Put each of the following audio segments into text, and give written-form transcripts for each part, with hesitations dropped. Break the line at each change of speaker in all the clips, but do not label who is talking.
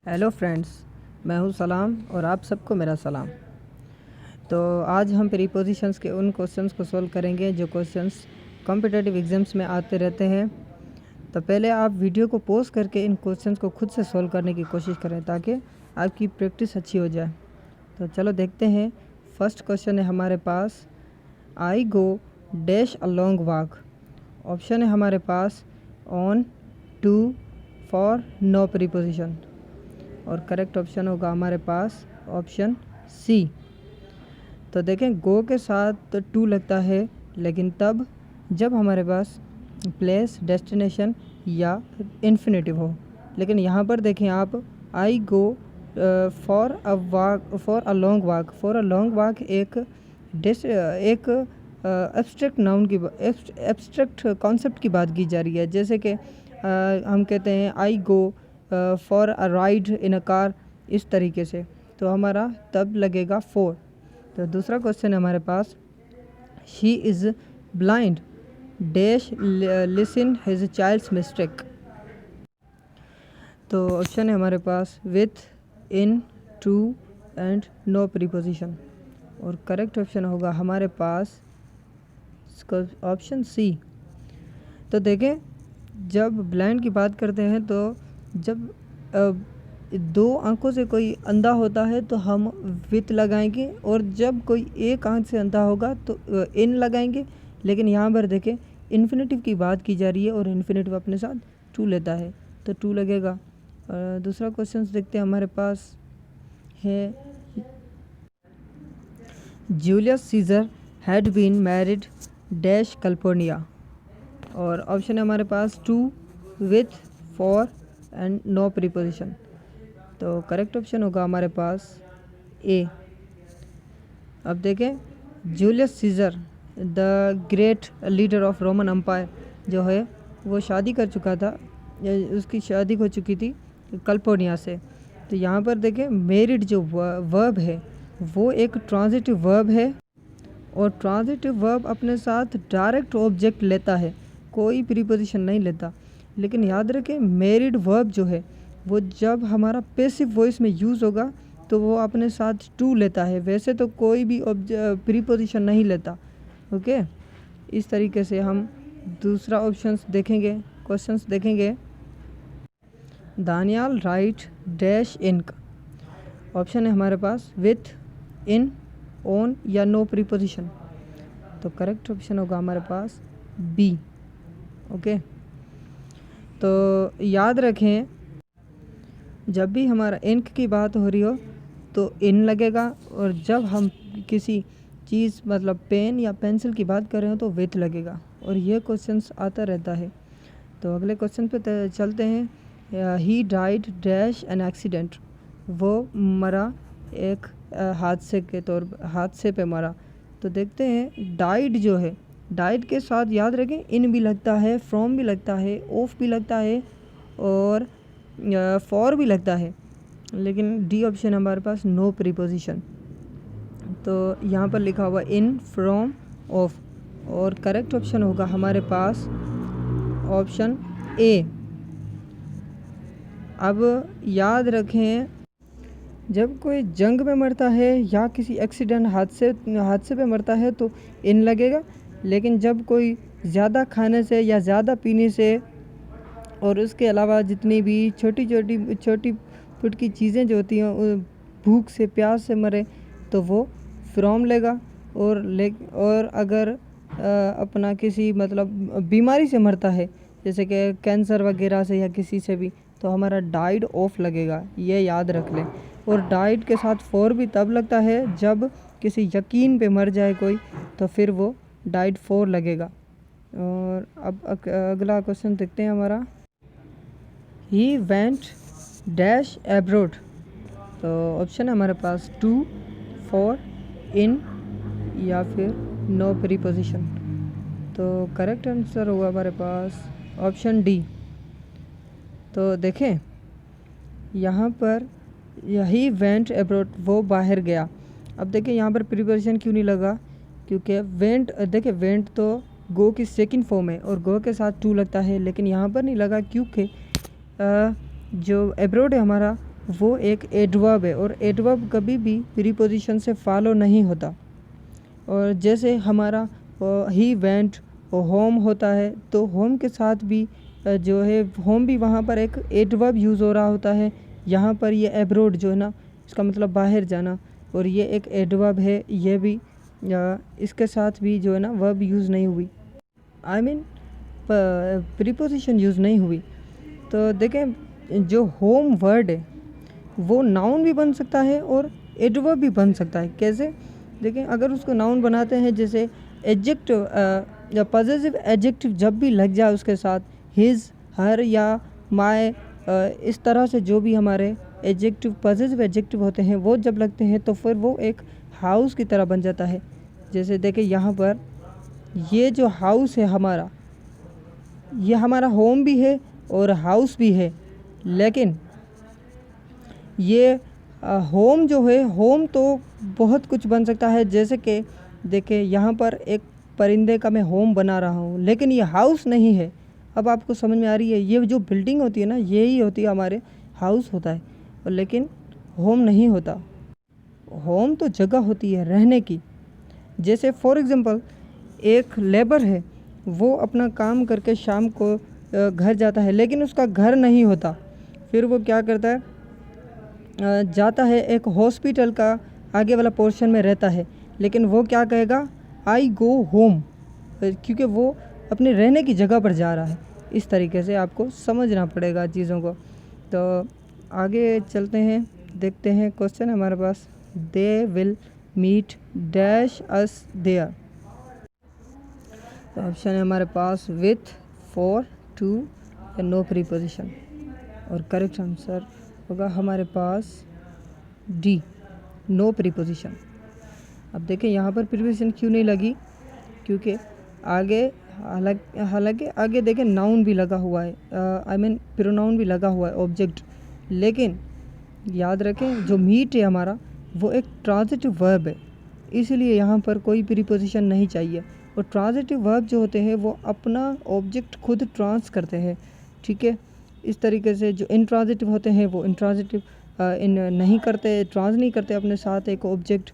Hello friends, मैं हूँ सलाम और आप सबको मेरा सलाम। तो आज हम प्रीपोजिशंस के उन क्वेश्चंस को सॉल्व करेंगे जो क्वेश्चंस कॉम्पिटिटिव एग्ज़ाम्स में आते रहते हैं। तो पहले आप वीडियो को पॉज करके इन क्वेश्चंस को खुद से सॉल्व करने की कोशिश करें ताकि आपकी प्रैक्टिस अच्छी हो जाए। तो चलो देखते हैं। फर्स्ट क्वेश्चन है हमारे पास, I go dash a long walk. Option है हमारे पास on, to, for, no preposition. और करेक्ट ऑप्शन होगा हमारे पास ऑप्शन सी। तो देखें, गो के साथ तो टू लगता है, लेकिन तब जब हमारे पास प्लेस, डेस्टिनेशन या इन्फिनेटिव हो। लेकिन यहाँ पर देखें आप, I go for a walk, for a long walk. For a long walk एक एब्स्ट्रैक्ट नाउन की, एब्स्ट्रैक्ट कॉन्सेप्ट की बात की जा रही है। जैसे कि हम कहते हैं I go for a ride in a car, इस तरीके से। तो हमारा तब लगेगा फोर। तो दूसरा क्वेश्चन है हमारे पास, she is blind dash listen his child's mistake. तो ऑप्शन है हमारे पास with, in, to and no preposition. और करेक्ट ऑप्शन होगा हमारे पास ऑप्शन सी। तो देखें, जब ब्लाइंड की बात करते हैं तो जब दो आंखों से कोई अंधा होता है तो हम विथ लगाएंगे, और जब कोई एक आंख से अंधा होगा तो इन लगाएंगे। लेकिन यहाँ पर देखें, इन्फिनेटिव की बात की जा रही है और इन्फिनेटिव अपने साथ टू लेता है, तो टू लगेगा। दूसरा क्वेश्चन देखते हैं हमारे पास है, Julius Caesar had been married dash California. और ऑप्शन है हमारे पास to, with, for and no preposition. तो करेक्ट ऑप्शन होगा हमारे पास ए। अब देखें, Julius Caesar the great leader of Roman Empire जो है वो शादी कर चुका था, उसकी शादी हो चुकी थी कैलिफोर्निया से। तो यहाँ पर देखें, मैरिड जो वर्ब है वो एक ट्रांजिटिव वर्ब है, और ट्रांजिटिव वर्ब अपने साथ डायरेक्ट ऑब्जेक्ट लेता है, कोई प्रीपोजिशन नहीं लेता। लेकिन याद रखें, मैरिड वर्ब जो है वो जब हमारा पैसिव वॉइस में यूज़ होगा तो वो अपने साथ टू लेता है, वैसे तो कोई भी प्रीपोजिशन नहीं लेता। ओके, इस तरीके से हम दूसरा ऑप्शंस देखेंगे, क्वेश्चंस देखेंगे। Daniyal write dash ink. Option है हमारे पास विथ, इन, ऑन या नो प्रीपोजिशन। तो करेक्ट ऑप्शन होगा हमारे पास बी। ओके, तो याद रखें, जब भी हमारा इंक की बात हो रही हो तो इन लगेगा, और जब हम किसी चीज़ मतलब पेन या पेंसिल की बात कर रहे हो तो विथ लगेगा। और ये क्वेश्चंस आता रहता है। तो अगले क्वेश्चन पे चलते हैं। He died dash an accident. वो मरा एक हादसे पे मरा। तो देखते हैं, डाइड जो है, डाइड के साथ याद रखें इन भी लगता है, फ्रॉम भी लगता है, ऑफ भी लगता है, और फॉर भी लगता है। लेकिन डी ऑप्शन हमारे पास नो प्रीपोजिशन। तो यहाँ पर लिखा हुआ इन, फ्रॉम, ऑफ। और करेक्ट ऑप्शन होगा हमारे पास ऑप्शन ए। अब याद रखें, जब कोई जंग में मरता है या किसी एक्सीडेंट हादसे पे मरता है तो इन लगेगा। लेकिन जब कोई ज़्यादा खाने से या ज़्यादा पीने से और उसके अलावा जितनी भी छोटी फुटकी चीज़ें जो होती हैं, भूख से प्यास से मरे तो वो फ्रॉम लेगा। और अगर अपना किसी मतलब बीमारी से मरता है, जैसे कि कैंसर वगैरह से या किसी से भी, तो हमारा डाइड ऑफ लगेगा, ये याद रख लें। और डाइड के साथ फॉर भी तब लगता है जब किसी यकीन पे मर जाए कोई, तो फिर वो डाइड फॉर लगेगा। और अब अगला क्वेश्चन देखते हैं हमारा, ही वेंट डैश एब्रोड। तो ऑप्शन है हमारे पास टू, फॉर, इन या फिर नो प्रीपोजिशन। तो करेक्ट आंसर होगा हमारे पास ऑप्शन डी। तो देखें, यहाँ पर यही वेंट एब्रोड, वो बाहर गया। अब देखिए यहाँ पर प्रीपोजिशन क्यों नहीं लगा, क्योंकि वेंट, देखिए वेंट तो गो की सेकंड फॉर्म है और गो के साथ टू लगता है, लेकिन यहाँ पर नहीं लगा क्योंकि जो एब्रोड है हमारा वो एक एडवर्ब है, और एडवर्ब कभी भी प्रीपोजिशन से फॉलो नहीं होता। और जैसे हमारा ही वेंट होम होता है, तो होम के साथ भी जो है होम भी वहाँ पर एक एडवर्ब यूज़ हो रहा होता है। यहाँ पर ये एब्रोड जो है ना, इसका मतलब बाहर जाना, और ये एक एडवर्ब है, ये भी इसके साथ भी जो है ना वर्ब यूज़ नहीं हुई, आई मीन प्रीपोजिशन यूज़ नहीं हुई। तो देखें जो होम वर्ड है वो नाउन भी बन सकता है और एडवर्ब भी बन सकता है। कैसे? देखें, अगर उसको नाउन बनाते हैं, जैसे एडजेक्टिव या पॉजिटिव एडजेक्टिव जब भी लग जाए उसके साथ, हिज, हर या माय, इस तरह से जो भी हमारे एडजेक्टिव पॉजिटिव एडजेक्टिव होते हैं वो जब लगते हैं तो फिर वो एक हाउस की तरह बन जाता है। जैसे देखें यहाँ पर ये जो हाउस है हमारा, ये हमारा होम भी है और हाउस भी है, लेकिन ये होम जो है, होम तो बहुत कुछ बन सकता है। जैसे कि देखिए यहाँ पर एक परिंदे का मैं होम बना रहा हूँ, लेकिन ये हाउस नहीं है। अब आपको समझ में आ रही है, ये जो बिल्डिंग होती है ना, यही होती है हमारे हाउस होता है, और लेकिन होम नहीं होता। होम तो जगह होती है रहने की। जैसे फॉर एग्ज़ाम्पल एक लेबर है, वो अपना काम करके शाम को घर जाता है, लेकिन उसका घर नहीं होता। फिर वो क्या करता है, जाता है एक हॉस्पिटल का आगे वाला पोर्शन में रहता है, लेकिन वो क्या कहेगा, आई गो होम, क्योंकि वो अपने रहने की जगह पर जा रहा है। इस तरीके से आपको समझना पड़ेगा चीज़ों को। तो आगे चलते हैं, देखते हैं क्वेश्चन हमारे पास, they will meet dash us there. तो ऑप्शन है हमारे पास विथ, फॉर, टू या नो प्रीपोजिशन, और करेक्ट आंसर होगा हमारे पास डी, नो प्रीपोजिशन। अब देखें यहाँ पर प्रीपोजिशन क्यों नहीं लगी, क्योंकि आगे हालांकि आगे देखें नाउन भी लगा हुआ है, आई मीन प्रोनाउन भी लगा हुआ है, ऑब्जेक्ट, लेकिन याद रखें जो मीट है हमारा वो एक ट्रांजिटिव वर्ब है, इसलिए यहाँ पर कोई प्रीपोजिशन नहीं चाहिए। और ट्रांजिटिव वर्ब जो होते हैं वो अपना ऑब्जेक्ट खुद ट्रांस करते हैं, ठीक है। इस तरीके से जो इंट्रांजिटिव होते हैं वो इंट्रांजिटिव नहीं करते, ट्रांस नहीं करते अपने साथ एक ऑब्जेक्ट।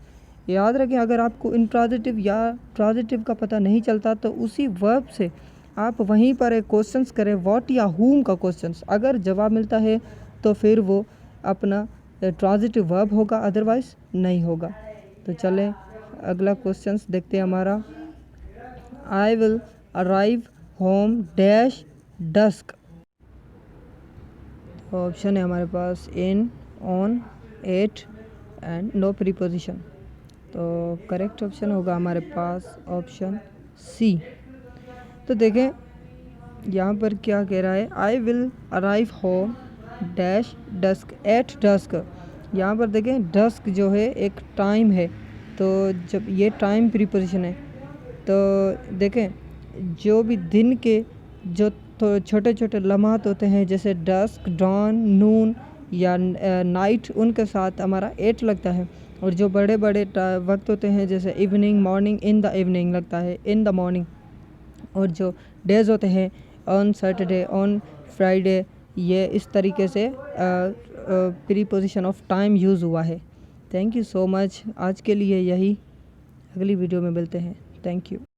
याद रखें, अगर आपको इंट्रांजिटिव या ट्रांजिटिव का पता नहीं चलता तो उसी वर्ब से आप वहीं पर एक क्वेश्चंस करें, व्हाट या हुम का क्वेश्चंस, अगर जवाब मिलता है तो फिर वो अपना ट्रांजिटिव वर्ब होगा, अदरवाइज़ नहीं होगा। तो चलें अगला क्वेश्चंस देखते हैं हमारा, I will arrive home dash dusk. Option है हमारे पास in, on, at and no preposition. तो करेक्ट ऑप्शन होगा हमारे पास ऑप्शन सी। तो देखें यहाँ पर क्या कह रहा है, I will arrive home dash dusk at dusk. यहाँ पर देखें डस्क जो है एक टाइम है, तो जब ये टाइम प्रीपोजिशन है, तो देखें जो भी दिन के जो तो छोटे छोटे लम्हात होते हैं, जैसे डस्क, डॉन, नून या नाइट, उनके साथ हमारा एट लगता है। और जो बड़े बड़े वक्त होते हैं, जैसे evening, morning, in the evening लगता है, इन द मॉर्निंग। और जो डेज़ होते हैं, ऑन सैटरडे, ऑन फ्राइडे, ये इस तरीके से प्रीपोजिशन ऑफ टाइम यूज़ हुआ है। थैंक यू सो मच, आज के लिए यही, अगली वीडियो में मिलते हैं। Thank you.